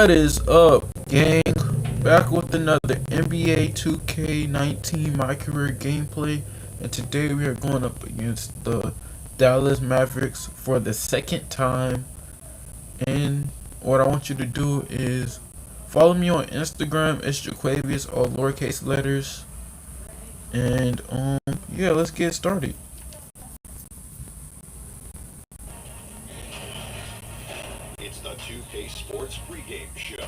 What is up, gang? Back with another NBA 2K19 My Career gameplay, and today we are going up against the Dallas Mavericks for the second time. And what I want you to do is follow me on Instagram. It's Jaquavius, all lowercase letters. And yeah, let's get started. It's the 2K Sports pregame show.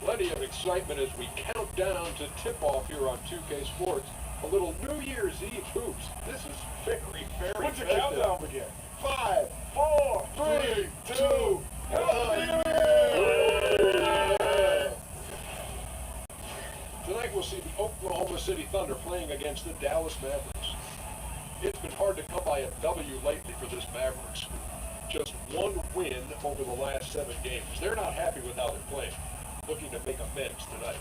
Plenty of excitement as we count down to tip-off here on 2K Sports. A little New Year's Eve hoops. This is very When's the festive. countdown begin? 5, 4, 3, 2, 1. Tonight we'll see the Oklahoma City Thunder playing against the Dallas Mavericks. It's been hard to come by a W lately for this Mavericks. Just one win over the last 7 games. They're not happy with how they're playing. Looking to make amends tonight.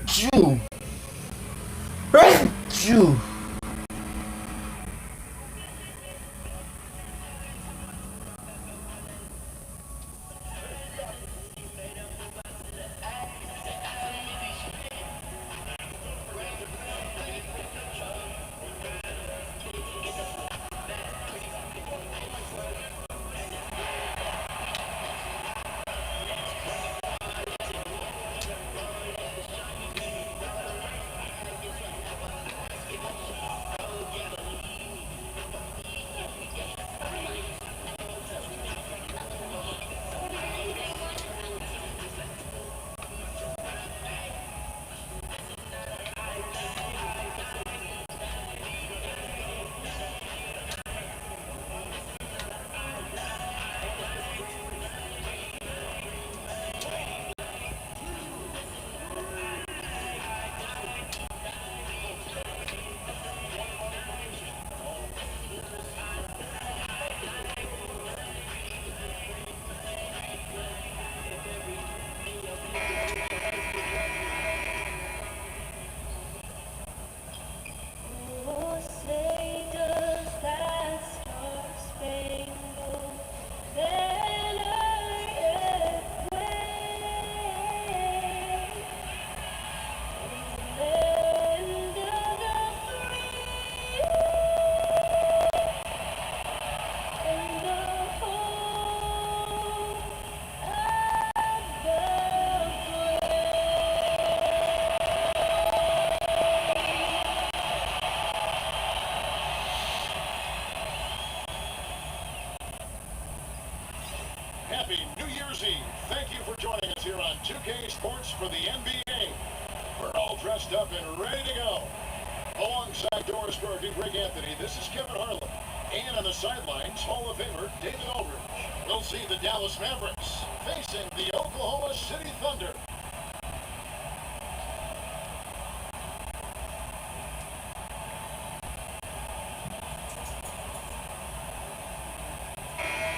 Chew. Chew. Happy New Year's Eve. Thank you for joining us here on 2K Sports for the NBA. We're all dressed up and ready to go. Alongside Doris Burke and Greg Anthony, this is Kevin Harlan. And on the sidelines, Hall of Famer David Aldridge. We'll see the Dallas Mavericks facing the Oklahoma City Thunder.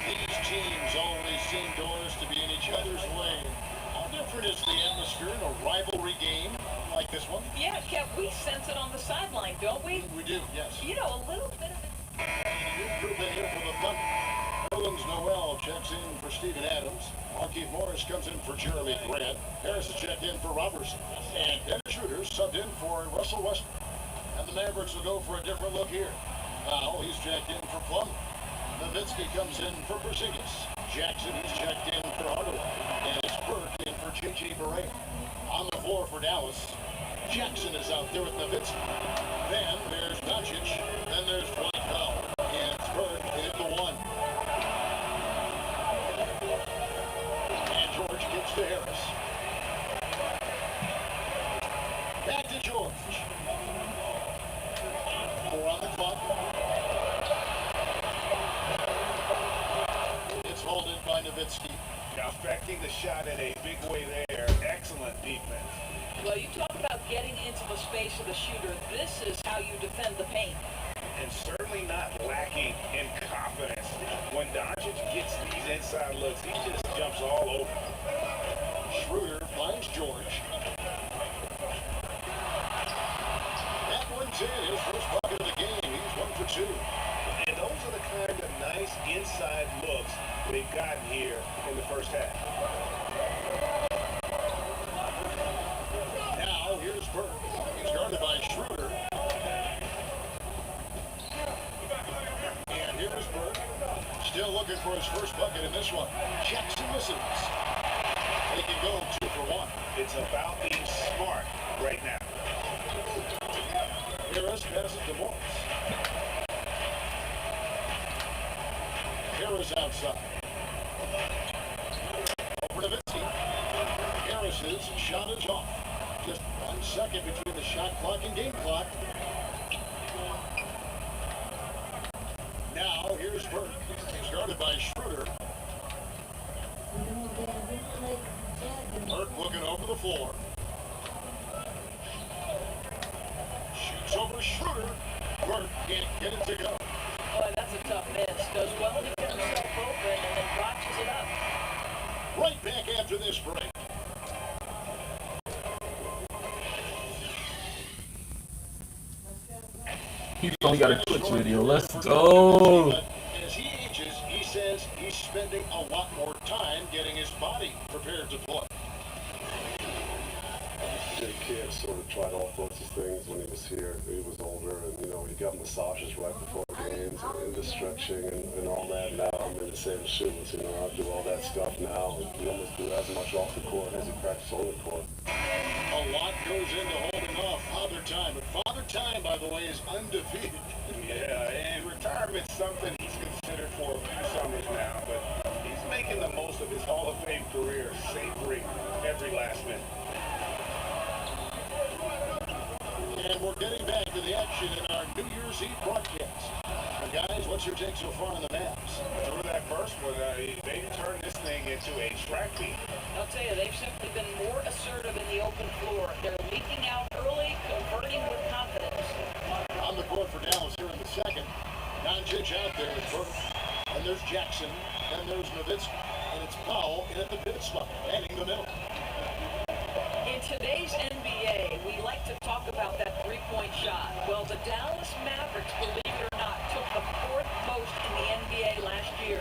These teams always seem, Doris, to be in each other's lane. How different is the atmosphere in a rivalry game like this one? Yeah, Kev, we sense it on the sideline, don't we? We do, yes. You know, a little bit of it. New group in here for the Thunder. Nerlens Noel checks in for Steven Adams. Markieff Morris comes in for Jeremy Grant. Harris has checked in for Robertson. And Dennis Schroeder subbed in for Russell Westbrook. And the Mavericks will go for a different look here. Now he's checked in for Plum. Nowitzki comes in for Porzingis. Jackson is checked in for Hardaway. And it's Burke in for J.J. Barea. On the floor for Dallas, Jackson is out there with Nowitzki. Then there's Doncic. Then there's Dwight Powell. And it's Burke in the 1. And George gets to Harris. Back to George. 4 on the clock. It's hauled in by Nowitzki. Affecting the the shot in a big way there. Excellent defense. Well, you talk about getting into the space of the shooter. This is how you defend the paint. And certainly not lacking in confidence. When Doncic gets these inside looks, he just jumps all over. Schroeder finds George. That one's in. His first bucket of the game. He's 1 for 2. And those are the kind of nice inside looks they've gotten here in the first half. Now here's Burke. He's guarded by Schroeder. And here's Burke. Still looking for his first bucket in this one. Jackson misses. They can go 2 for 1. It's about being smart right now. Harris passes to Morris. Harris outside. Over to Nowitzki. Harris's shot is off. Just 1 second between the shot clock and game clock. Now here's Burke. He's guarded by Schroeder. Burke looking over the floor. Shoots over Schroeder. Burke can't get it to go. Oh, that's a tough miss. Does well to get himself open and then botches it up. Right back after this break. He's only got a Twitch video. Let's go. As he ages, he says he's spending a lot more time getting his body prepared to play. Jay Kidd sort of tried all sorts of things when he was here. He was older, and he got massages right before games and the stretching and all that. Now I'm in the same shoes. I do all that stuff now. He almost do as much off the court as he practices on the court. A lot goes into holding off Father Time, but Father Time, by the way, is undefeated. Yeah, and retirement's something he's considered for a few summers now, but he's making the most of his Hall of Fame career, savoring every last minute. And we're getting back to the action in our New Year's Eve broadcast. And guys, what's your take so far on the Mavs? Through that first one, they turned this thing into a track meet. I'll tell you, they've simply been more assertive in the open floor. They're leaking out early, converting with confidence. On the court for Dallas here in the second. Doncic out there with Burke. And there's Jackson. And there's Nowitzki. And it's Powell in at the pivot spot, manning the middle. In today's NBA, we like to talk about that three-point shot. Well, the Dallas Mavericks, believe it or not, took the 4th most in the NBA last year.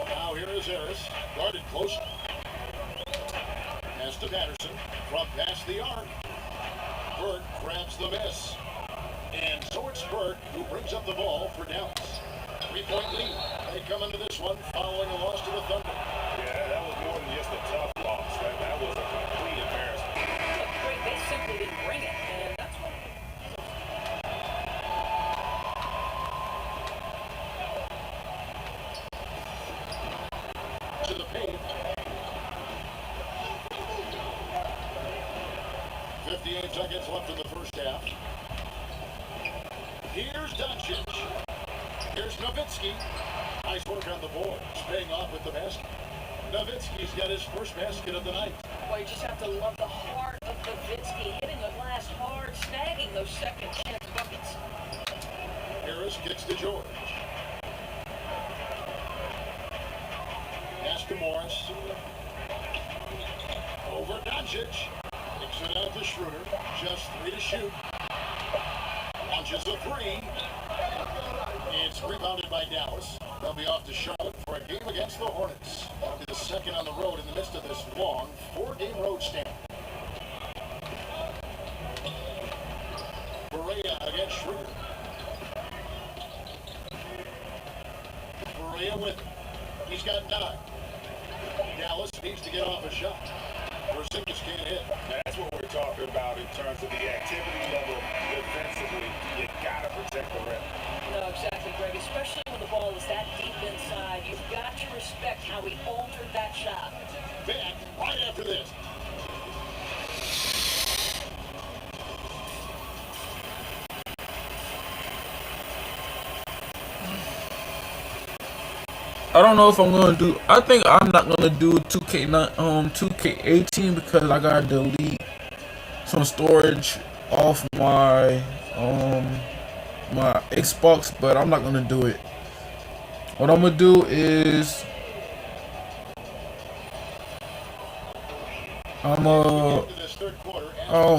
Now here is Harris, guarded close. Pass to Patterson, from past the arc. Burke grabs the miss. And so it's Burke who brings up the ball for Dallas. 3-point lead. They come into this one following a loss to the Thunder. Yeah, that was more than just a tough loss. That was a complete embarrassment. Look, great, they simply didn't bring it, and that's what... To the paint. 58 seconds left in the first half. Here's Doncic. Here's Nowitzki. Nice work on the board. Paying off with the basket. Nowitzki's got his first basket of the night. Well, you just have to love the heart of Nowitzki, hitting the glass hard, snagging those second chance buckets. Harris kicks to George. Pass to Morris. Over Doncic. Kicks it out to Schroeder. Just 3 to shoot. Launches a 3. It's rebounded by Dallas. They'll be off to Charlotte for a game against the Hornets. That'll be the second on the road in the midst of this long 4-game road stand. Berea against Schroeder. Berea with it. He's got 9. Dallas needs to get off a shot. Porzingis can't hit. That's what we're talking about in terms of the activity level defensively. You gotta protect the rim. No, exactly, Greg. Especially when the ball is that deep inside. You've got to respect how he altered that shot. Back right after this. I don't know if I'm gonna do. I think I'm not gonna do 2K18 because I gotta delete some storage off my Xbox, but I'm not gonna do it. What I'm gonna do is I'm oh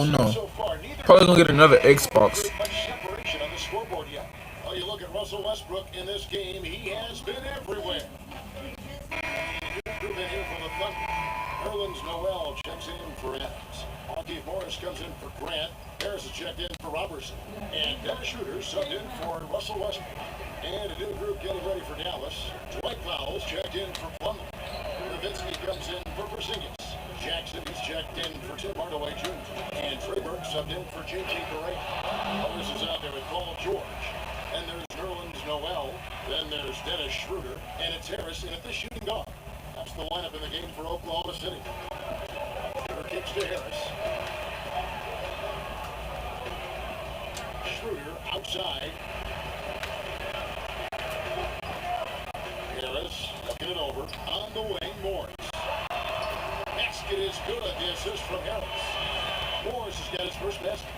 no, probably gonna get another Xbox. Much separation on the scoreboard yet. Oh, you look at Russell Westbrook in this game, he has been everywhere. Group in here for the Thunder. Nerlens Noel checks in for Adams. Marquise Morris comes in for Grant. Harris is checked in for Robertson. And Dennis Schroeder subbed in for Russell Westbrook. And a new group getting ready for Dallas. Dwight Powell's checked in for Plumlee. Nowitzki comes in for Porzingis. Jackson is checked in for Tim Hardaway Jr. And Trey Burke subbed in for J.J. Barea. Others is out there with Paul George. And there's Nerlens Noel. Then there's Dennis Schroeder. And it's Harris in at the shooting guard. That's the lineup in the game for Oklahoma City. Schroeder kicks to Harris. Schroeder outside. Harris looking it over. On the wing, Morris. Basket is good. The assist from Harris. Morris has got his first basket.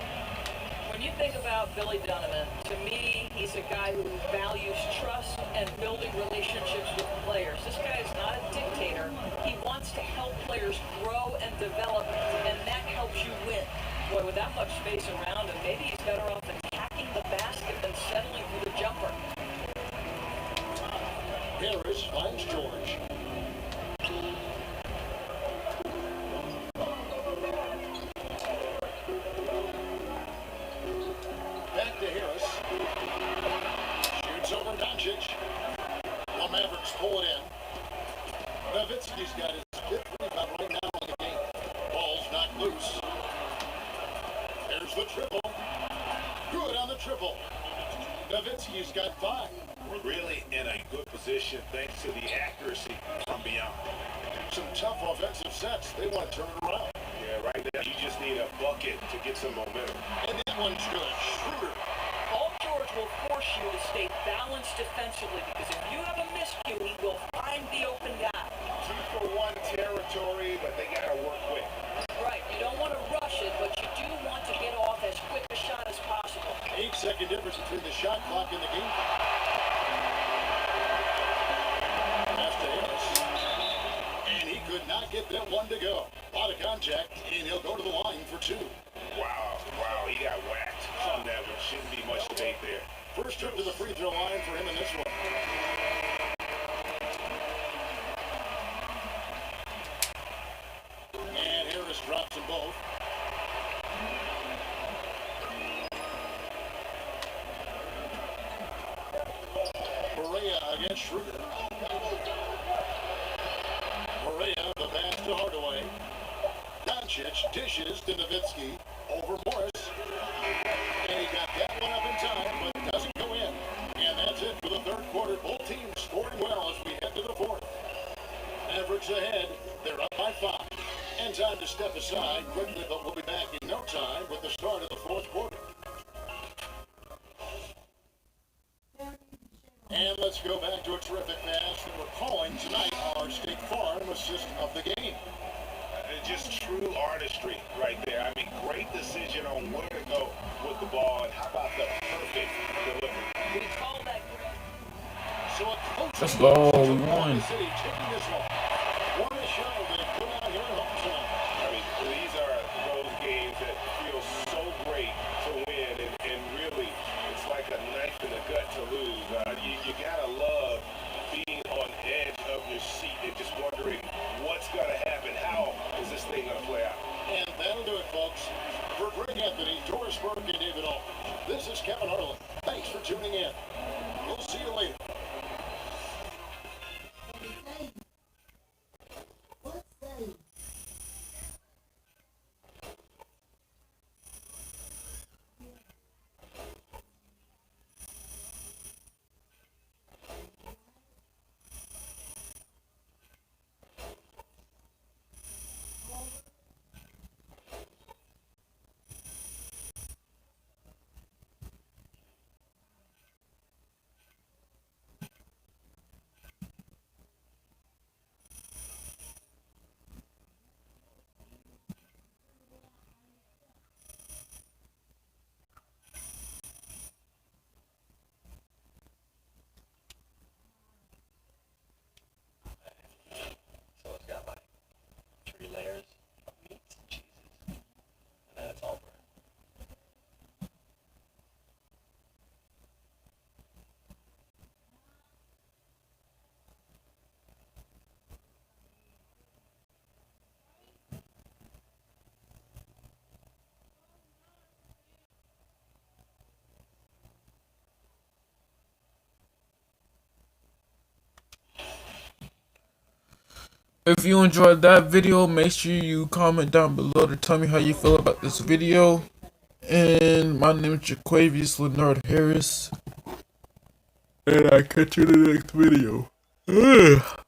When you think about Billy Donovan, to me, he's a guy who values trust and building relationships with players. This guy is not a dictator. He wants to help players grow and develop, and that helps you win. Boy, with that much space around him, maybe he's better off attacking the basket than settling for the jumper. Harris finds George. Back to Harris. Shoots over Doncic. The Mavericks pull it in. Nowitzki's got his fifth rebound right now in the game. Ball's knocked loose. There's the triple. Good on the triple. Nowitzki's got 5. We're really in a good position thanks to the accuracy from beyond. Some tough offensive sets. They want to turn it around. Yeah, right now you just need a bucket to get some momentum. And that one's good. Schroeder. Paul George will force you to stay balanced defensively because if you have a miscue, he will find the open guy. 2-for-1 territory, but they got to work quick. Right, you don't want to rush it, but you do want to get off as quick a shot as possible. 8-second difference between the shot clock and the game. Pass to Harris. And he could not get that one to go. A lot of contact, and he'll go to the line for 2. Wow, he got whacked on that one. Shouldn't be much debate there. First trip to the free throw line for him in this one. And Harris drops them both. Barea against Schroeder. Barea, the pass to Hardaway. Doncic dishes to Nowitzki over Morris. And he got that one up in time, but doesn't go in. And that's it for the third quarter. Both teams scoring well as we head to the fourth. Mavericks ahead. They're up by 5. And time to step aside quickly, but we'll be back in no time with the start of the fourth quarter. And let's go back to a terrific pass that we're calling tonight our State Farm assist of the game. Just true artistry right there. I mean, great decision on where to go with the ball, and how about the perfect delivery? We call that. So a close Let's go, we won. Oklahoma City taking this one. What a show they put out here at home tonight. I mean, these are those games that feel so great to win, and really, it's like a knife in the gut to lose. You gotta love being on edge of your seat and just wondering what's gonna happen. How is this thing gonna play out? And that'll do it, folks. For Greg Anthony, Doris Burke, and David Alton, this is Kevin Harlan. Thanks for tuning in. We'll see you later. If you enjoyed that video, make sure you comment down below to tell me how you feel about this video. And my name is Jaquavius Leonard Harris. And I catch you in the next video. Ugh.